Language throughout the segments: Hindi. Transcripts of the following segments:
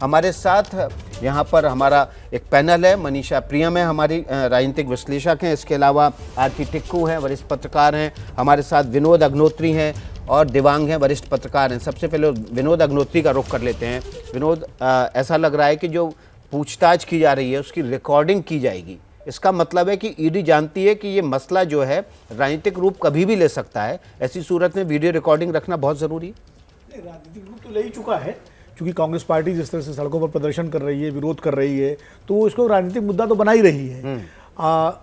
हमारे साथ यहाँ पर हमारा एक पैनल है। मनीषा प्रियम है, हमारी राजनीतिक विश्लेषक हैं। इसके अलावा आरती टिक्कू हैं, वरिष्ठ पत्रकार हैं। हमारे साथ विनोद अग्नोत्री हैं और दिवांग हैं, वरिष्ठ पत्रकार हैं। सबसे पहले विनोद अग्नोत्री का रुख कर लेते हैं। विनोद, ऐसा लग रहा है कि जो पूछताछ की जा रही है उसकी रिकॉर्डिंग की जाएगी। इसका मतलब है कि ईडी जानती है कि ये मसला जो है राजनीतिक रूप कभी भी ले सकता है। ऐसी सूरत में वीडियो रिकॉर्डिंग रखना बहुत ज़रूरी है। राजनीतिक रूप तो ले ही चुका है, क्योंकि कांग्रेस पार्टी जिस तरह से सड़कों पर प्रदर्शन कर रही है, विरोध कर रही है, तो इसको राजनीतिक मुद्दा तो बना ही रही है।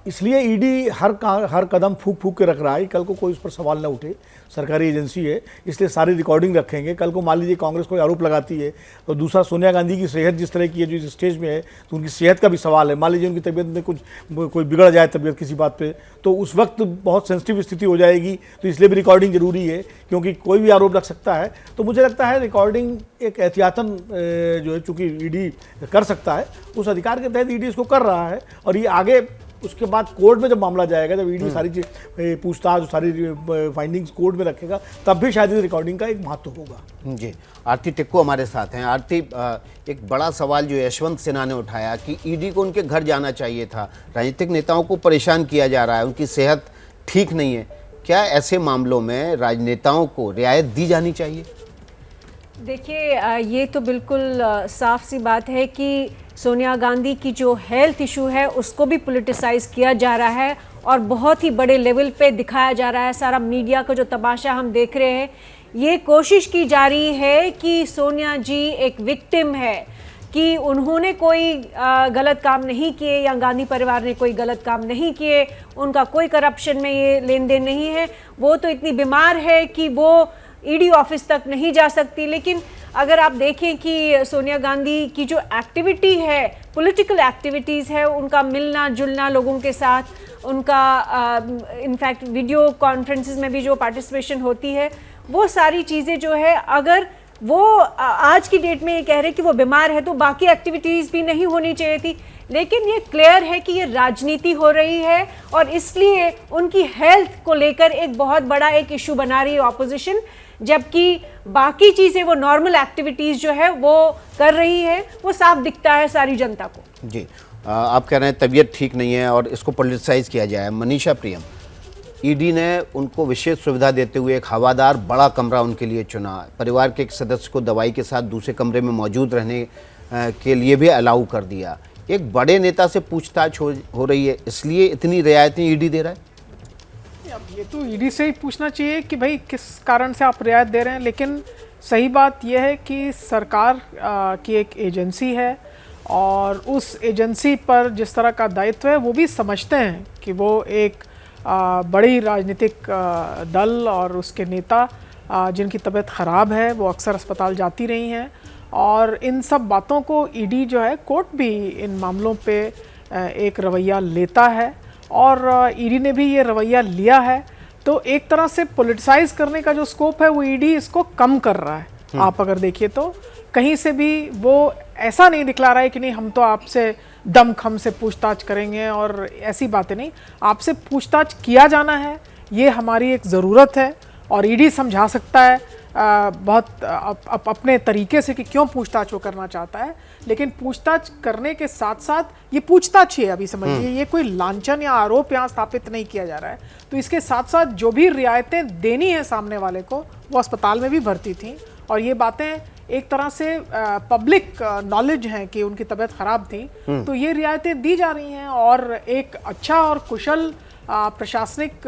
इसलिए ईडी हर कदम फूक फूक के रख रहा है। कल को कोई इस पर सवाल ना उठे, सरकारी एजेंसी है इसलिए सारी रिकॉर्डिंग रखेंगे। कल को मान लीजिए कांग्रेस कोई आरोप लगाती है, और दूसरा सोनिया गांधी की सेहत जिस तरह की है, जो इस स्टेज में है, तो उनकी सेहत का भी सवाल है। मान लीजिए उनकी तबीयत में कोई बिगड़ जाए तबीयत किसी बात पे, तो उस वक्त बहुत सेंसिटिव स्थिति हो जाएगी। तो इसलिए भी रिकॉर्डिंग जरूरी है, क्योंकि कोई भी आरोप लग सकता है। तो मुझे लगता है रिकॉर्डिंग एक एहतियातन जो है, चूँकि ईडी कर सकता है, उस अधिकार के तहत ईडी इसको कर रहा है। और ये आगे उसके बाद कोर्ट में जब मामला जाएगा, जब ईडी सारी पूछताछ, सारी फाइंडिंग्स कोर्ट में रखेगा, तब भी शायद इस रिकॉर्डिंग का एक महत्व होगा। जी, आरती टिक्कू हमारे साथ हैं। आरती, एक बड़ा सवाल जो यशवंत सिन्हा ने उठाया कि ईडी को उनके घर जाना चाहिए था। राजनीतिक नेताओं को परेशान किया जा रहा है, उनकी सेहत ठीक नहीं है। क्या ऐसे मामलों में राजनेताओं को रियायत दी जानी चाहिए? देखिए, ये तो बिल्कुल साफ सी बात है कि सोनिया गांधी की जो हेल्थ इशू है उसको भी पॉलिटिसाइज किया जा रहा है और बहुत ही बड़े लेवल पे दिखाया जा रहा है। सारा मीडिया का जो तमाशा हम देख रहे हैं, ये कोशिश की जा रही है कि सोनिया जी एक विक्टिम है, कि उन्होंने कोई गलत काम नहीं किए या गांधी परिवार ने कोई गलत काम नहीं किए, उनका कोई करप्शन में ये लेन देन नहीं है। वो तो इतनी बीमार है कि वो ईडी ऑफिस तक नहीं जा सकती। लेकिन अगर आप देखें कि सोनिया गांधी की जो एक्टिविटी है, पॉलिटिकल एक्टिविटीज़ है, उनका मिलना जुलना लोगों के साथ, उनका इनफैक्ट वीडियो कॉन्फ्रेंसेस में भी जो पार्टिसिपेशन होती है, वो सारी चीज़ें जो है, अगर वो आज की डेट में ये कह रहे कि वो बीमार है, तो बाकी एक्टिविटीज़ भी नहीं होनी चाहिए थी। लेकिन ये क्लियर है कि ये राजनीति हो रही है और इसलिए उनकी हेल्थ को लेकर एक बहुत बड़ा एक इशू बना रही है ऑपोजिशन, जबकि बाकी चीज़ें वो नॉर्मल एक्टिविटीज़ जो है वो कर रही है। वो साफ दिखता है सारी जनता को। जी, आप कह रहे हैं तबीयत ठीक नहीं है और इसको पॉलिटिसाइज किया जाए। मनीषा प्रियम, ईडी ने उनको विशेष सुविधा देते हुए एक हवादार बड़ा कमरा उनके लिए चुना, परिवार के एक सदस्य को दवाई के साथ दूसरे कमरे में मौजूद रहने के लिए भी अलाउ कर दिया। एक बड़े नेता से पूछताछ हो रही है, इसलिए इतनी रियायतें ईडी दे रहा है। अब ये तो ईडी से ही पूछना चाहिए कि भाई किस कारण से आप रियायत दे रहे हैं। लेकिन सही बात यह है कि सरकार की एक एजेंसी है और उस एजेंसी पर जिस तरह का दायित्व है, वो भी समझते हैं कि वो एक बड़ी राजनीतिक दल और उसके नेता जिनकी तबीयत ख़राब है, वो अक्सर अस्पताल जाती रही हैं। और इन सब बातों को ईडी जो है, कोर्ट भी इन मामलों पे एक रवैया लेता है और ईडी ने भी ये रवैया लिया है। तो एक तरह से पॉलिटिसाइज करने का जो स्कोप है वो ईडी इसको कम कर रहा है। आप अगर देखिए तो कहीं से भी वो ऐसा नहीं दिखला रहा है कि नहीं हम तो आपसे दमखम से पूछताछ करेंगे और ऐसी बातें नहीं। आपसे पूछताछ किया जाना है, ये हमारी एक ज़रूरत है और ईडी समझा सकता है बहुत अपने तरीके से कि क्यों पूछताछ वो करना चाहता है। लेकिन पूछताछ करने के साथ साथ ये पूछताछ ही है, अभी समझिए, ये कोई लांछन या आरोप यहाँ स्थापित नहीं किया जा रहा है। तो इसके साथ साथ जो भी रियायतें देनी है सामने वाले को, वो अस्पताल में भी भर्ती थी और ये बातें एक तरह से पब्लिक नॉलेज है कि उनकी तबीयत खराब थी, तो ये रियायतें दी जा रही हैं। और एक अच्छा और कुशल प्रशासनिक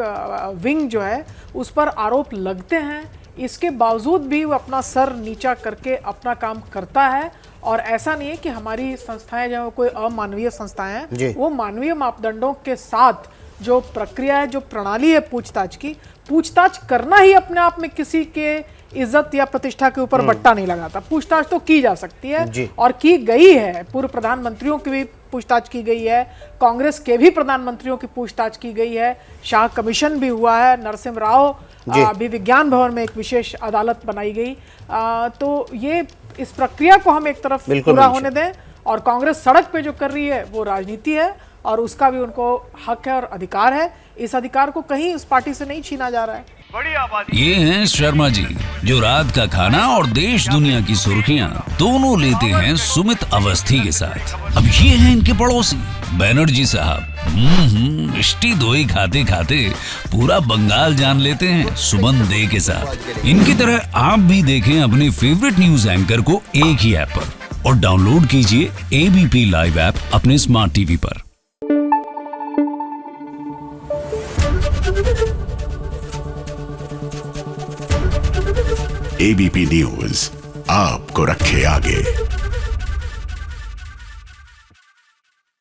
विंग जो है उस पर आरोप लगते हैं, इसके बावजूद भी वो अपना सर नीचा करके अपना काम करता है। और ऐसा नहीं है कि हमारी संस्थाएं जो कोई अमानवीय संस्थाएं हैं, वो मानवीय मापदंडों के साथ जो प्रक्रिया है, जो प्रणाली है पूछताछ करना ही अपने आप में किसी के इज्जत या प्रतिष्ठा के ऊपर बट्टा नहीं लगाता। पूछताछ तो की जा सकती है और की गई है। पूर्व प्रधानमंत्रियों की भी पूछताछ की गई है, कांग्रेस के भी प्रधानमंत्रियों की पूछताछ की गई है, शाह कमीशन भी हुआ है, नरसिम्हा राव भी विज्ञान भवन में एक विशेष अदालत बनाई गई। तो ये इस प्रक्रिया को हम एक तरफ पूरा होने दें और कांग्रेस सड़क पे जो कर रही है वो राजनीति है और उसका भी उनको हक है और अधिकार है। इस अधिकार को कहीं उस पार्टी से नहीं छीना जा रहा है। ये हैं शर्मा जी, जो रात का खाना और देश दुनिया की सुर्खियां दोनों लेते हैं सुमित अवस्थी के साथ। अब ये हैं इनके पड़ोसी बनर्जी साहब। मिष्टी दोई खाते खाते पूरा बंगाल जान लेते हैं सुमन दे के साथ। इनकी तरह आप भी देखें अपने फेवरेट न्यूज एंकर को एक ही ऐप पर और डाउनलोड कीजिए एबीपी लाइव ऐप अपने स्मार्ट टीवी पर। एबीपी न्यूज आपको रखे आगे।